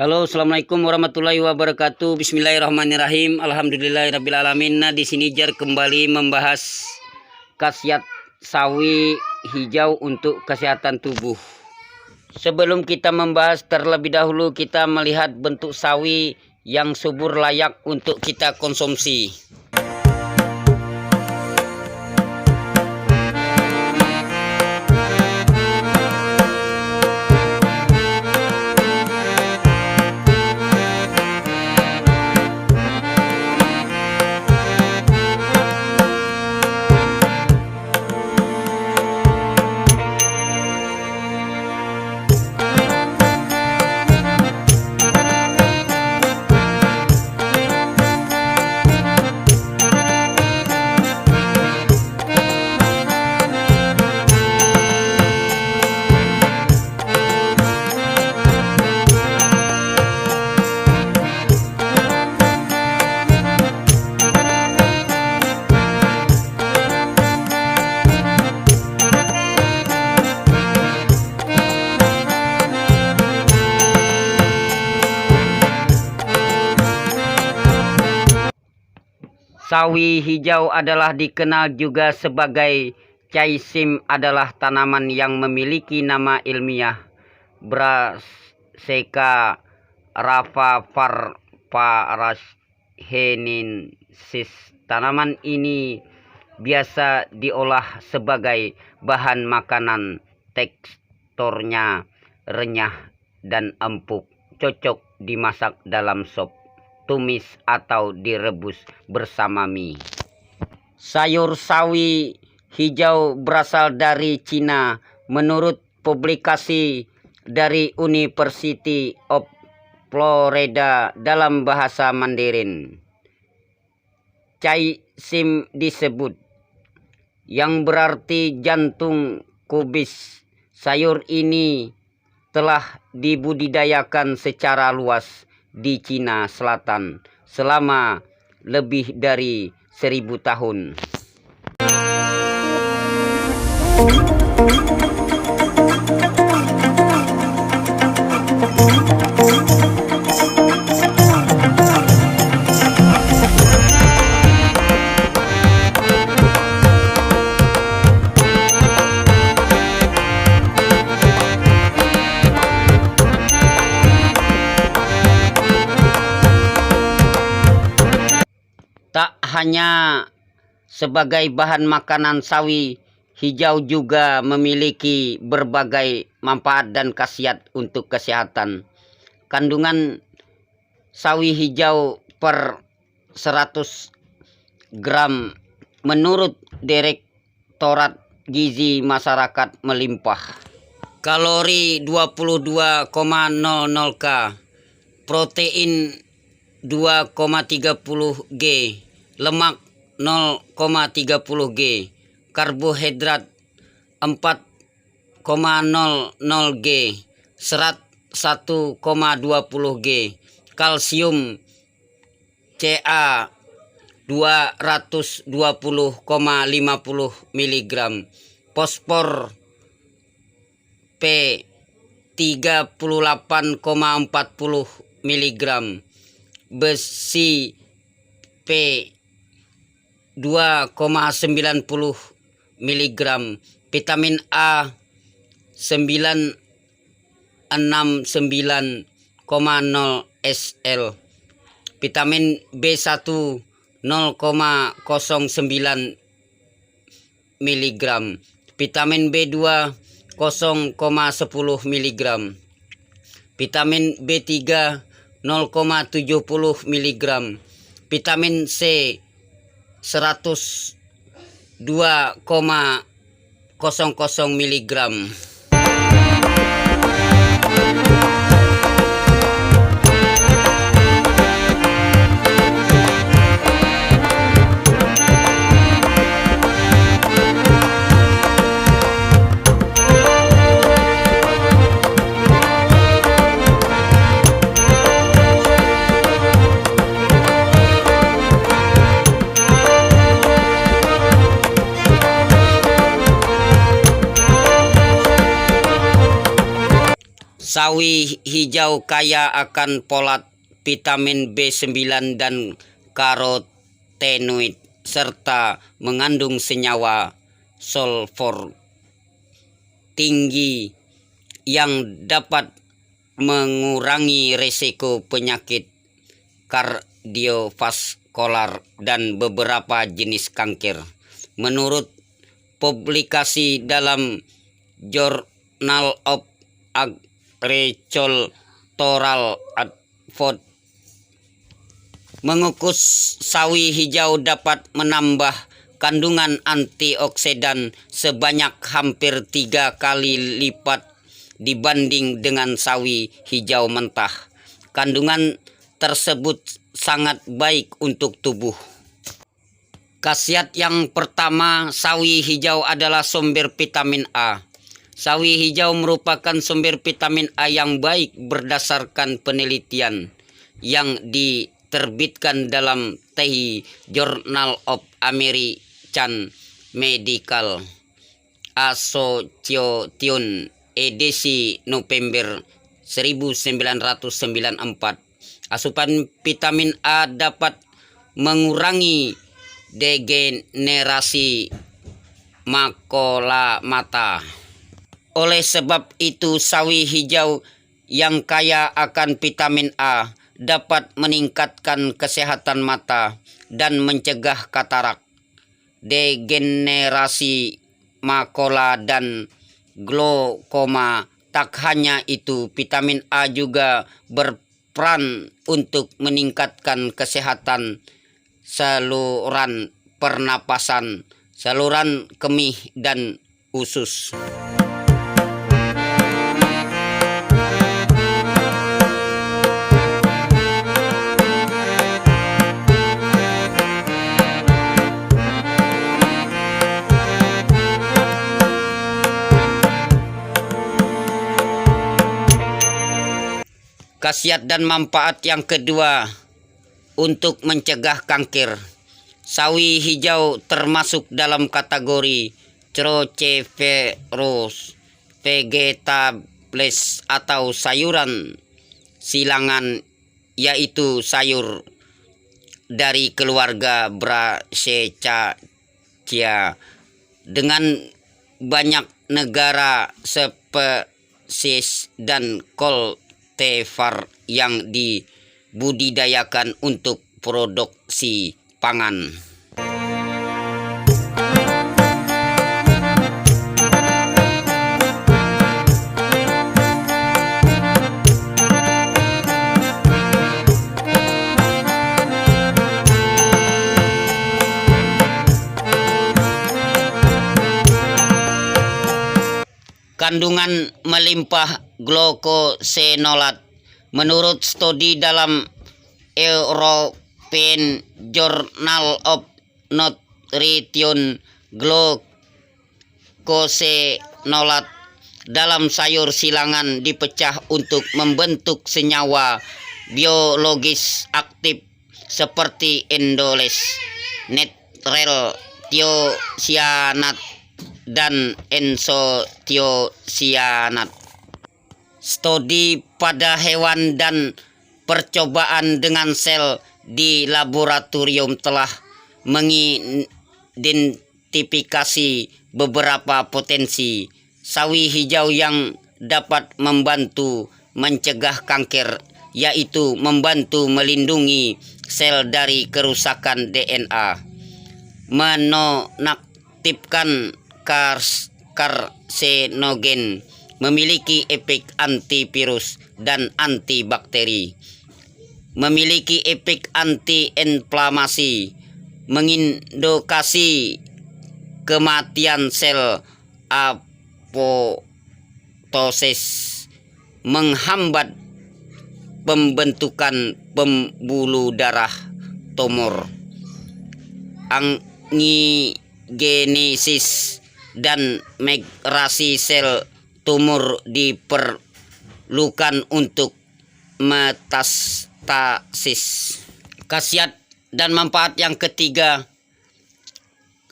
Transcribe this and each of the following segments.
Halo, assalamualaikum warahmatullahi wabarakatuh. Bismillahirrahmanirrahim. Alhamdulillahirrabbilalamin. Nah, di sini Jar kembali membahas khasiat sawi hijau untuk kesehatan tubuh. Sebelum kita membahas, terlebih dahulu kita melihat bentuk sawi yang subur layak untuk kita konsumsi. Sawi hijau adalah dikenal juga sebagai caissim, adalah tanaman yang memiliki nama ilmiah Brassica rhapaparashensis. Tanaman ini biasa diolah sebagai bahan makanan. Teksturnya renyah dan empuk, cocok dimasak dalam sop, tumis atau direbus bersama mie. Sayur sawi hijau berasal dari Cina. Menurut publikasi dari University of Florida dalam bahasa Mandarin, caissim disebut yang berarti jantung kubis. Sayur ini telah dibudidayakan secara luas di Cina Selatan selama lebih dari 1000 tahun. Tak hanya sebagai bahan makanan, sawi hijau juga memiliki berbagai manfaat dan khasiat untuk kesehatan. Kandungan sawi hijau per 100 gram menurut Direktorat Gizi Masyarakat melimpah. Kalori 22,00 K, protein 2,30 G, lemak 0,30 G, karbohidrat 4,00 G, serat 1,20 G, kalsium Ca 220,50 mg, fosfor P 38,40 mg, besi P 2,90 mg, vitamin A 969,0 SL, vitamin B1 0,09 mg, vitamin B2 0,10 mg, vitamin B3 0,70 mg, vitamin C 102,00 mg. Sawi hijau kaya akan folat, vitamin B9 dan karotenoid serta mengandung senyawa sulfur tinggi yang dapat mengurangi risiko penyakit kardiovaskular dan beberapa jenis kanker. Menurut publikasi dalam Journal of Agricultural Advance, mengukus sawi hijau dapat menambah kandungan antioksidan sebanyak hampir 3 kali lipat dibanding dengan sawi hijau mentah. Kandungan tersebut sangat baik untuk tubuh. Khasiat yang pertama, sawi hijau adalah sumber vitamin A. Sawi hijau merupakan sumber vitamin A yang baik berdasarkan penelitian yang diterbitkan dalam The Journal of American Medical Association edisi November 1994. Asupan vitamin A dapat mengurangi degenerasi makula mata. Oleh sebab itu, sawi hijau yang kaya akan vitamin A dapat meningkatkan kesehatan mata dan mencegah katarak, degenerasi makula dan glaukoma. Tak hanya itu, vitamin A juga berperan untuk meningkatkan kesehatan saluran pernapasan, saluran kemih dan usus. Khasiat dan manfaat yang kedua, untuk mencegah kanker. Sawi hijau termasuk dalam kategori cruciferous vegetables atau sayuran silangan, yaitu sayur dari keluarga Brassicaceae dengan banyak negara spesies dan kultivar yang dibudidayakan untuk produksi pangan. Kandungan melimpah glukosenolat. Menurut studi dalam European Journal of Nutrition, glukosenolat dalam sayur silangan dipecah untuk membentuk senyawa biologis aktif seperti indoles, nitril, thiocyanat, dan isothiocyanat. Studi pada hewan dan percobaan dengan sel di laboratorium telah mengidentifikasi beberapa potensi sawi hijau yang dapat membantu mencegah kanker, yaitu membantu melindungi sel dari kerusakan DNA, menonaktifkan karsinogen, memiliki efek antivirus dan antibakteri, memiliki efek anti-inflamasi, mengindukasi kematian sel apoptosis, menghambat pembentukan pembuluh darah tumor, angiogenesis, dan migrasi sel tumor diperlukan untuk metastasis. Khasiat dan manfaat yang ketiga,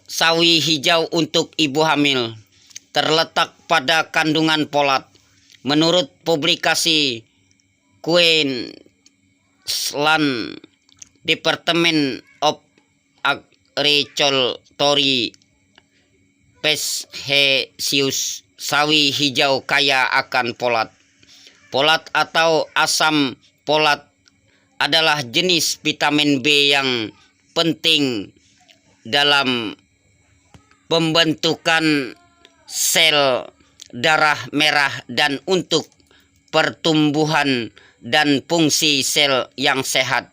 sawi hijau untuk ibu hamil terletak pada kandungan folat. Menurut publikasi Queensland Department of Agriculture, Pescesius, sawi hijau kaya akan folat. Folat atau asam folat adalah jenis vitamin B yang penting dalam pembentukan sel darah merah dan untuk pertumbuhan dan fungsi sel yang sehat.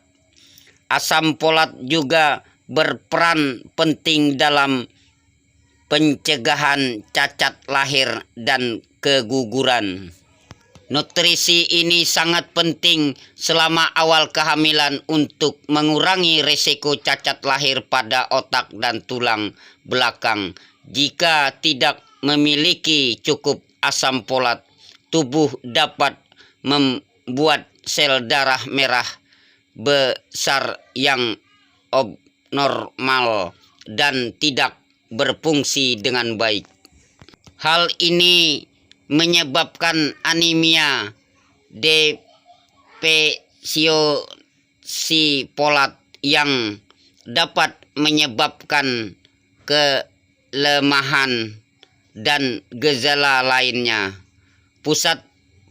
Asam folat juga berperan penting dalam pencegahan cacat lahir dan keguguran. Nutrisi ini sangat penting selama awal kehamilan untuk mengurangi risiko cacat lahir pada otak dan tulang belakang. Jika tidak memiliki cukup asam folat, tubuh dapat membuat sel darah merah besar yang abnormal dan tidak berfungsi dengan baik. Hal ini menyebabkan anemia, defisiensi folat yang dapat menyebabkan kelemahan dan gejala lainnya. Pusat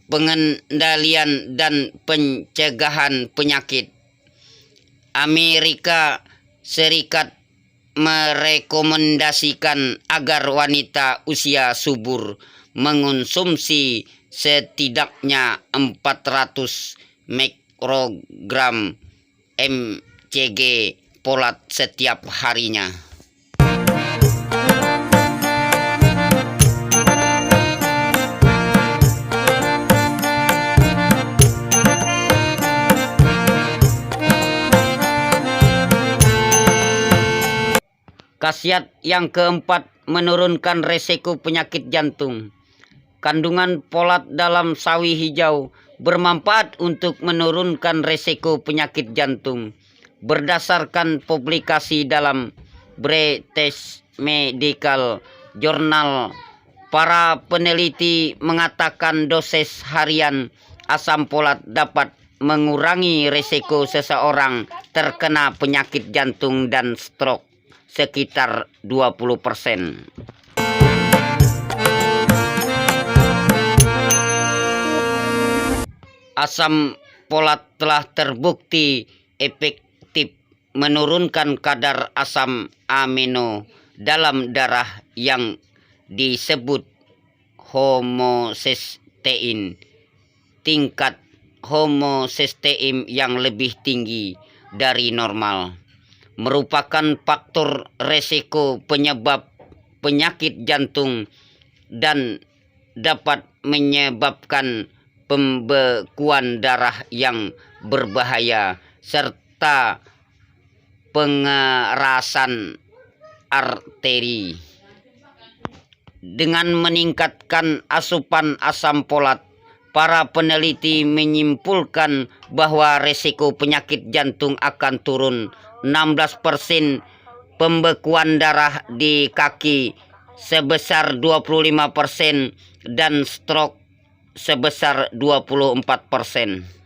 Pengendalian dan Pencegahan Penyakit Amerika Serikat merekomendasikan agar wanita usia subur mengonsumsi setidaknya 400 mikrogram mcg folat setiap harinya. Khasiat yang keempat, menurunkan resiko penyakit jantung. Kandungan folat dalam sawi hijau bermanfaat untuk menurunkan resiko penyakit jantung. Berdasarkan publikasi dalam British Medical Journal, para peneliti mengatakan dosis harian asam folat dapat mengurangi risiko seseorang terkena penyakit jantung dan stroke sekitar 20%. Asam folat telah terbukti efektif menurunkan kadar asam amino dalam darah yang disebut homocysteine. Tingkat homocysteine yang lebih tinggi dari normal merupakan faktor resiko penyebab penyakit jantung dan dapat menyebabkan pembekuan darah yang berbahaya serta pengerasan arteri. Dengan meningkatkan asupan asam folat, para peneliti menyimpulkan bahwa risiko penyakit jantung akan turun 16%, pembekuan darah di kaki sebesar 25% dan stroke sebesar 24%.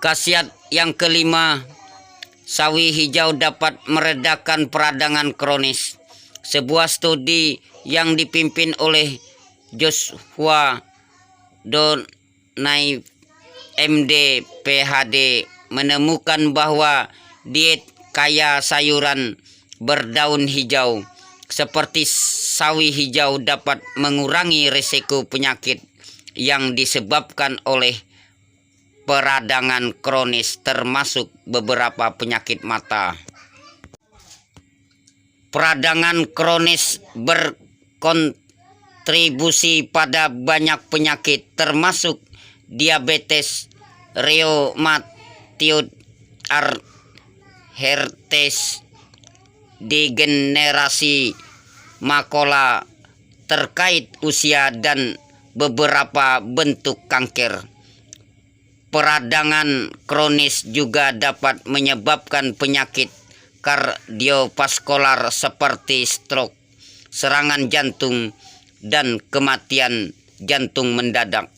Khasiat yang kelima, sawi hijau dapat meredakan peradangan kronis. Sebuah studi yang dipimpin oleh Joshua Donay, MD, PhD, menemukan bahwa diet kaya sayuran berdaun hijau seperti sawi hijau dapat mengurangi risiko penyakit yang disebabkan oleh peradangan kronis, termasuk beberapa penyakit mata. Peradangan kronis berkontribusi pada banyak penyakit, termasuk diabetes, rheumatoid arthritis, degenerasi makula terkait usia dan beberapa bentuk kanker. Peradangan kronis juga dapat menyebabkan penyakit kardiovaskular seperti stroke, serangan jantung, dan kematian jantung mendadak.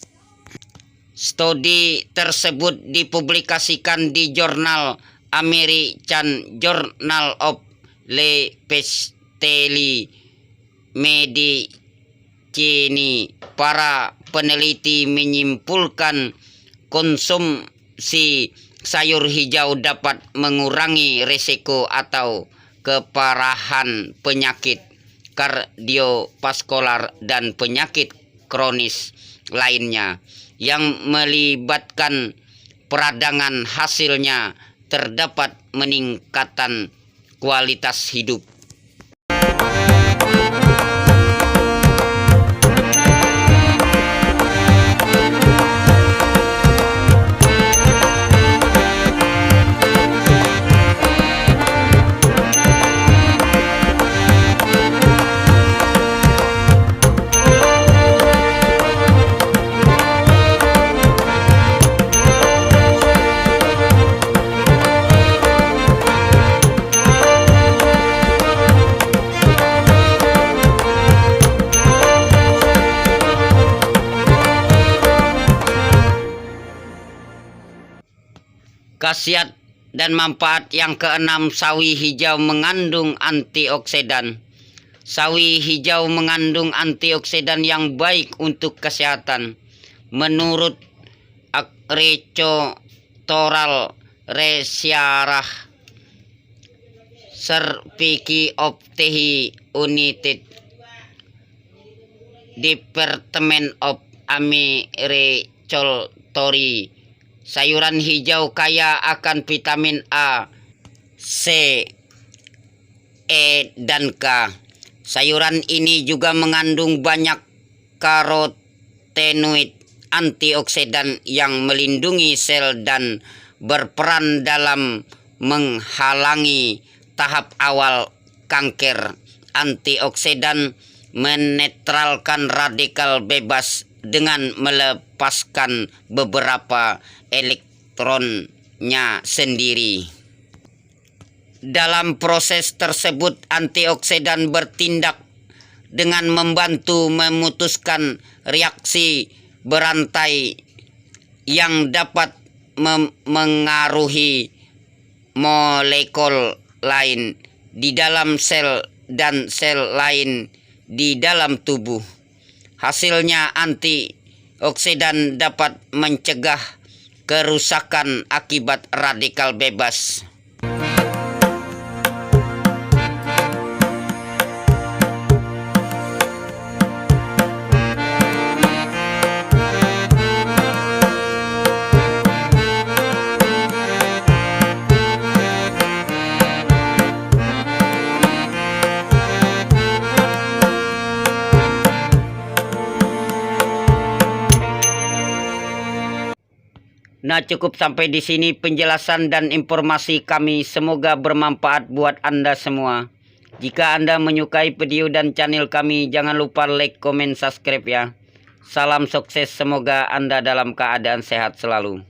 Studi tersebut dipublikasikan di jurnal American Journal of Lifestyle Medicine. Para peneliti menyimpulkan konsumsi sayur hijau dapat mengurangi risiko atau keparahan penyakit kardiovaskular dan penyakit kronis lainnya yang melibatkan peradangan. Hasilnya terdapat peningkatan kualitas hidup. Khasiat dan manfaat yang keenam, sawi hijau mengandung antioksidan. Sawi hijau mengandung antioksidan yang baik untuk kesehatan. Menurut Agricultural Research Service of the United Department of Agriculture, sayuran hijau kaya akan vitamin A, C, E, dan K. Sayuran ini juga mengandung banyak karotenoid, antioksidan yang melindungi sel dan berperan dalam menghalangi tahap awal kanker. Antioksidan menetralkan radikal bebas dengan melepaskan beberapa elektronnya sendiri. Dalam proses tersebut, antioksidan bertindak dengan membantu memutuskan reaksi berantai yang dapat mengaruhi molekul lain di dalam sel dan sel lain di dalam tubuh. Hasilnya, antioksidan dapat mencegah kerusakan akibat radikal bebas. Nah, cukup sampai di sini penjelasan dan informasi kami. Semoga bermanfaat buat Anda semua. Jika Anda menyukai video dan channel kami, jangan lupa like, komen, subscribe ya. Salam sukses, semoga Anda dalam keadaan sehat selalu.